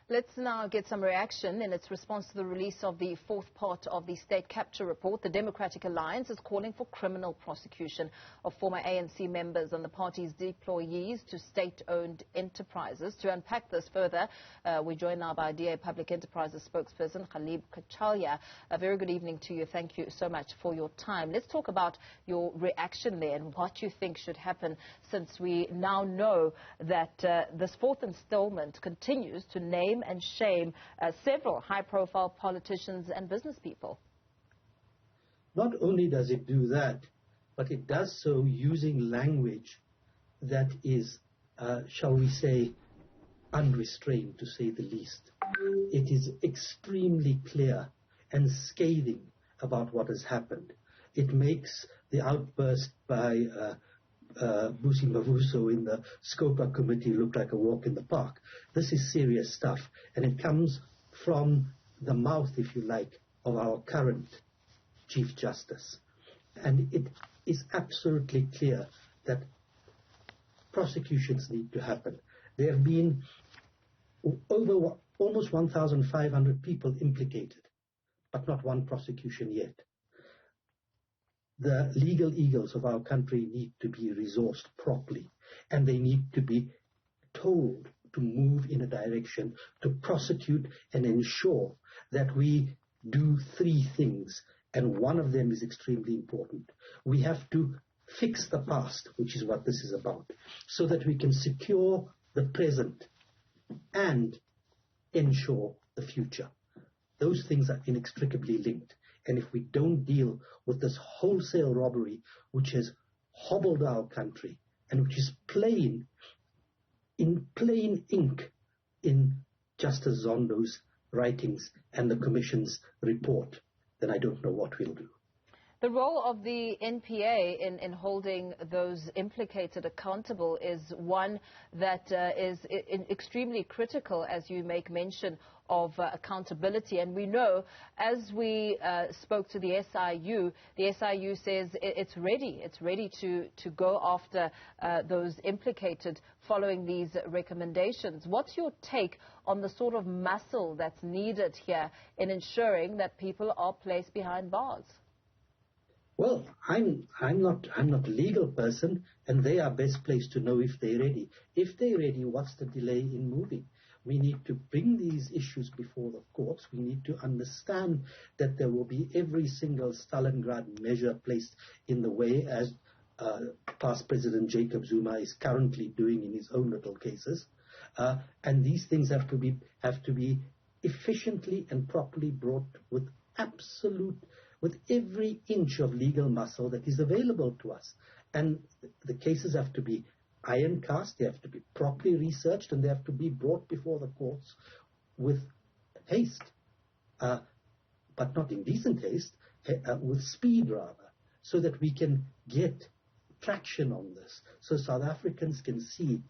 Let's now get some reaction. In its response to the release of the fourth part of the state capture report, the Democratic Alliance is calling for criminal prosecution of former ANC members and the party's deployees to state-owned enterprises. To unpack this further, we're joined now by DA Public Enterprises spokesperson Ghaleb Cachalia. A very good evening to you. Thank you so much for your time. Let's talk about your reaction there and what you think should happen, since we now know that this fourth installment continues to name and shame several high-profile politicians and business people. Not only does it do that, but it does so using language that is, shall we say, unrestrained, to say the least. It is extremely clear and scathing about what has happened. It makes the outburst by Busi Mavuso in the Scopa committee look like a walk in the park. This is serious stuff, and it comes from the mouth, if you like, of our current Chief Justice. And it is absolutely clear that prosecutions need to happen. There have been over almost 1,500 people implicated, but not one prosecution yet. The legal eagles of our country need to be resourced properly, and they need to be told to move in a direction to prosecute and ensure that we do three things, and one of them is extremely important. We have to fix the past, which is what this is about, so that we can secure the present and ensure the future. Those things are inextricably linked. And if we don't deal with this wholesale robbery, which has hobbled our country and which is in plain ink in Justice Zondo's writings and the Commission's report, then I don't know what we'll do. The role of the NPA in holding those implicated accountable is one that is extremely critical, as you make mention of accountability. And we know, as we spoke to the SIU says it's ready to go after those implicated following these recommendations. What's your take on the sort of muscle that's needed here in ensuring that people are placed behind bars? Well, I'm not a legal person, and they are best placed to know if they're ready. If they're ready, what's the delay in moving? We need to bring these issues before the courts. We need to understand that there will be every single Stalingrad measure placed in the way, as past President Jacob Zuma is currently doing in his own little cases. And these things have to be efficiently and properly brought with every inch of legal muscle that is available to us. And the cases have to be iron cast, they have to be properly researched, and they have to be brought before the courts with haste, but not indecent haste, with speed rather, so that we can get traction on this, so South Africans can see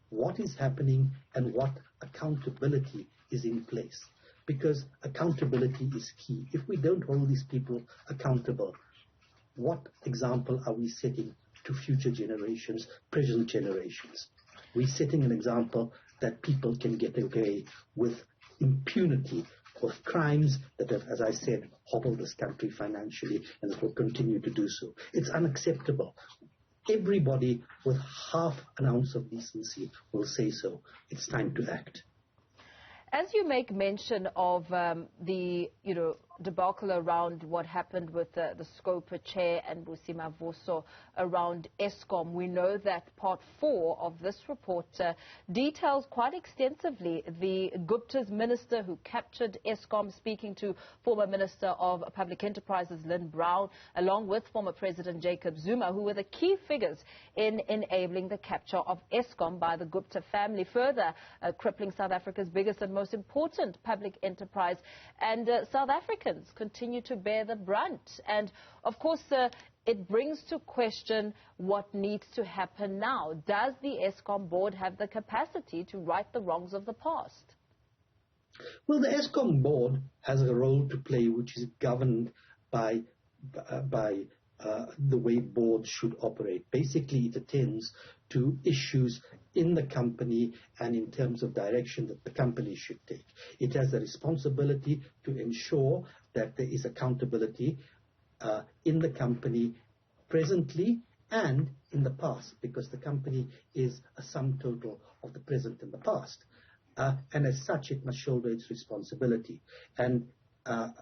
what is happening and what accountability is in place. Because accountability is key. If we don't hold these people accountable, what example are we setting to future generations, present generations? We're setting an example that people can get away with impunity for crimes that have, as I said, hobbled this country financially, and it will continue to do so. It's unacceptable. Everybody with half an ounce of decency will say so. It's time to act. As you make mention of the debacle around what happened with the Scopa chair and Busi Mavuso around Eskom, we know that part 4 of this report details quite extensively the Guptas minister who captured Eskom, speaking to former Minister of Public Enterprises Lynn Brown, along with former President Jacob Zuma, who were the key figures in enabling the capture of Eskom by the Gupta family, further crippling South Africa's biggest and most important public enterprise. And South Africans continue to bear the brunt. And, of course, it brings to question what needs to happen now. Does the Eskom board have the capacity to right the wrongs of the past? Well, the Eskom board has a role to play, which is governed by the way boards should operate. Basically, it attends to issues in the company and in terms of direction that the company should take. It has a responsibility to ensure that there is accountability in the company presently and in the past, because the company is a sum total of the present and the past. And as such, it must shoulder its responsibility. And for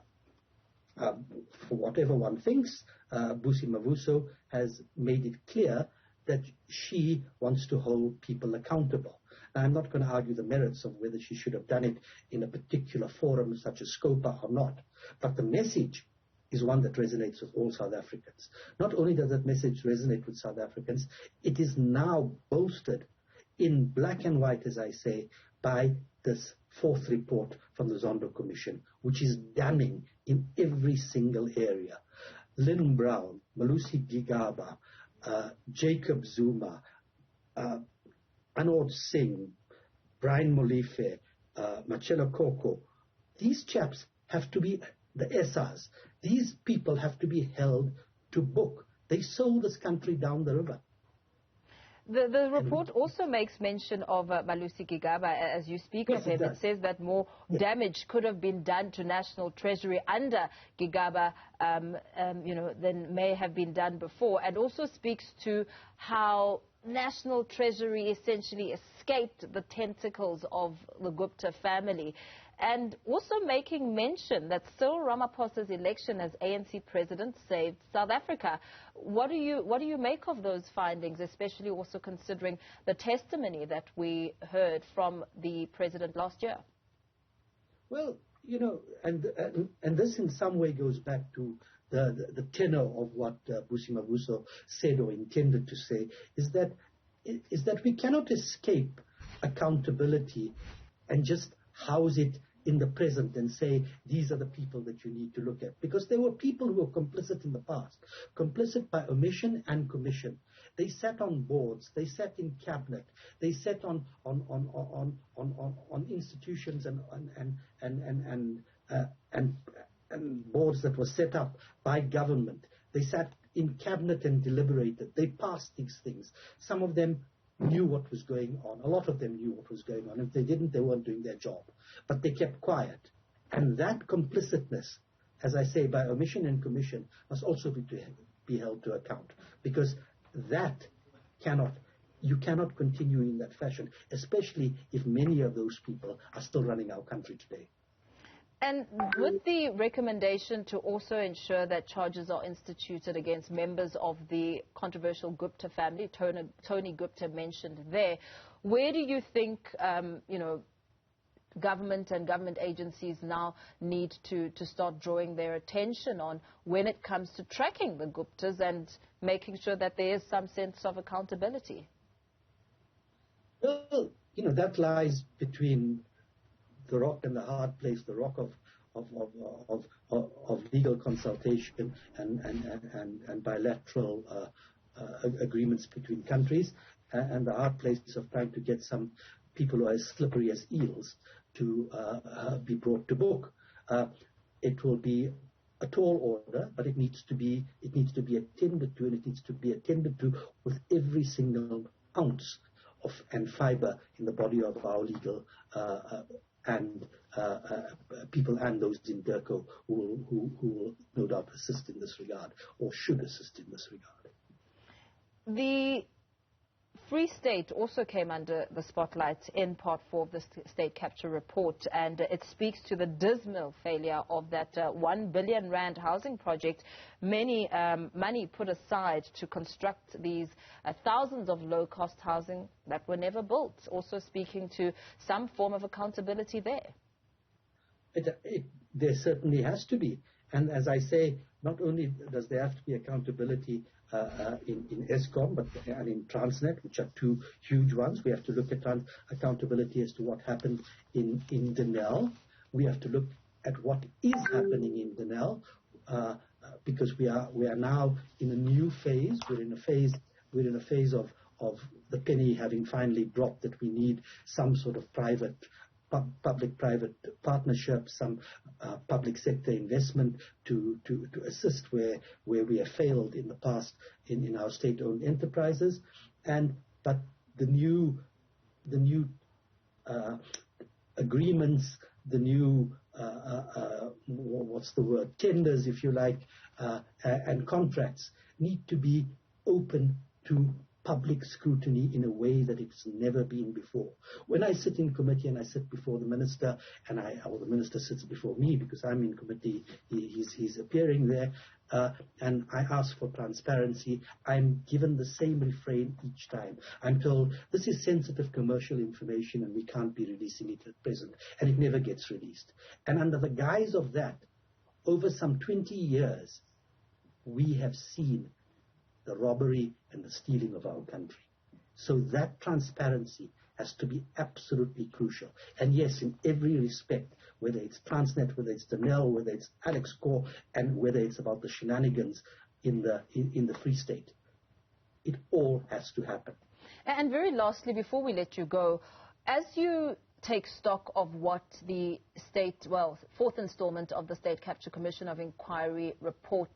whatever one thinks, Busi Mavuso has made it clear that she wants to hold people accountable. Now, I'm not going to argue the merits of whether she should have done it in a particular forum such as SCOPA or not, but the message is one that resonates with all South Africans. Not only does that message resonate with South Africans, it is now bolstered in black and white, as I say, by this fourth report from the Zondo Commission, which is damning in every single area. Lynn Brown, Malusi Gigaba, Jacob Zuma, Anod Singh, Brian Molefe, Machelo Koko, these chaps have to be the SRs. These people have to be held to book. They sold this country down the river. The report also makes mention of Malusi Gigaba, as you speak of him. It says that more damage could have been done to National Treasury under Gigaba, than may have been done before, and also speaks to how National Treasury essentially escaped the tentacles of the Gupta family. And also making mention that Cyril Ramaphosa's election as ANC president saved South Africa. What do you make of those findings, especially also considering the testimony that we heard from the president last year? Well, and this in some way goes back to the tenor of what Busi Mavuso said or intended to say, is that we cannot escape accountability and just house it in the present and say, these are the people that you need to look at. Because there were people who were complicit in the past, complicit by omission and commission. They sat on boards, they sat in cabinet, they sat on institutions and boards that were set up by government. They sat in cabinet and deliberated. They passed these things. Some of them knew what was going on. A lot of them knew what was going on. If they didn't, they weren't doing their job. But they kept quiet. And that complicitness, as I say, by omission and commission, must also be held to account. Because you cannot continue in that fashion, especially if many of those people are still running our country today. And with the recommendation to also ensure that charges are instituted against members of the controversial Gupta family, Tony Gupta mentioned there, where do you think, government and government agencies now need to start drawing their attention on when it comes to tracking the Guptas and making sure that there is some sense of accountability? Well, that lies between the rock and the hard place, the rock of legal consultation and bilateral agreements between countries, and the hard place of trying to get some people who are as slippery as eels to be brought to book. It will be a tall order, but it needs to be attended to, and it needs to be attended to with every single ounce and fiber in the body of our legal and people and those in DIRCO who will no doubt assist in this regard, or should assist in this regard. The Free State also came under the spotlight in Part 4 of the State Capture Report, and it speaks to the dismal failure of that 1 billion rand housing project. Many money put aside to construct these thousands of low-cost housing that were never built. Also speaking to some form of accountability there. There certainly has to be. And as I say, not only does there have to be accountability in Eskom and in Transnet, which are two huge ones. We have to look at accountability as to what happened in Denel. We have to look at what is happening in Denel because we are now in a new phase. We're in a phase of the penny having finally dropped, that we need some sort of public-private partnership, some public sector investment to assist where we have failed in the past in our state-owned enterprises. But the new new agreements, the new what's the word, tenders, if you like, and contracts need to be open to public scrutiny in a way that it's never been before. When I sit in committee and I sit before the minister, or the minister sits before me because I'm in committee, he's appearing there, and I ask for transparency, I'm given the same refrain each time. I'm told, this is sensitive commercial information and we can't be releasing it at present, and it never gets released. And under the guise of that, over some 20 years, we have seen the robbery and the stealing of our country. So that transparency has to be absolutely crucial. And yes, in every respect, whether it's Transnet, whether it's Denel, whether it's Alex Core, and whether it's about the shenanigans in the Free State, it all has to happen. And very lastly, before we let you go, as you take stock of what the fourth installment of the State Capture Commission of Inquiry report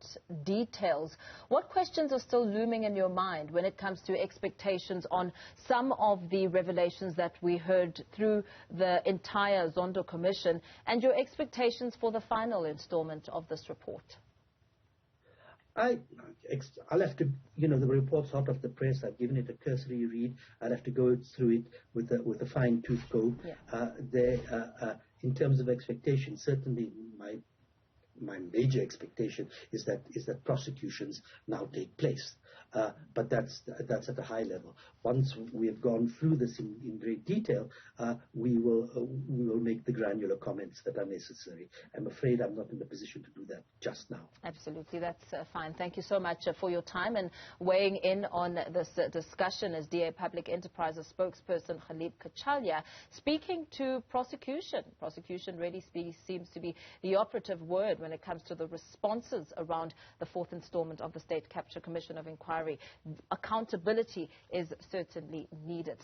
details, what questions are still looming in your mind when it comes to expectations on some of the revelations that we heard through the entire Zondo Commission, and your expectations for the final installment of this report? I'll have to, the report's hot off the press. I've given it a cursory read. I'll have to go through it with a fine-tooth comb. Yeah. In terms of expectations, certainly my major expectation is that prosecutions now take place. But that's at a high level. Once we have gone through this in great detail, we will make the granular comments that are necessary. I'm afraid I'm not in the position to do that just now. Absolutely, that's fine. Thank you so much for your time and weighing in on this discussion as DA Public Enterprises spokesperson Ghaleb Cachalia speaking to prosecution. Prosecution really seems to be the operative word when it comes to the responses around the fourth installment of the State Capture Commission of Inquiry. Accountability is certainly needed.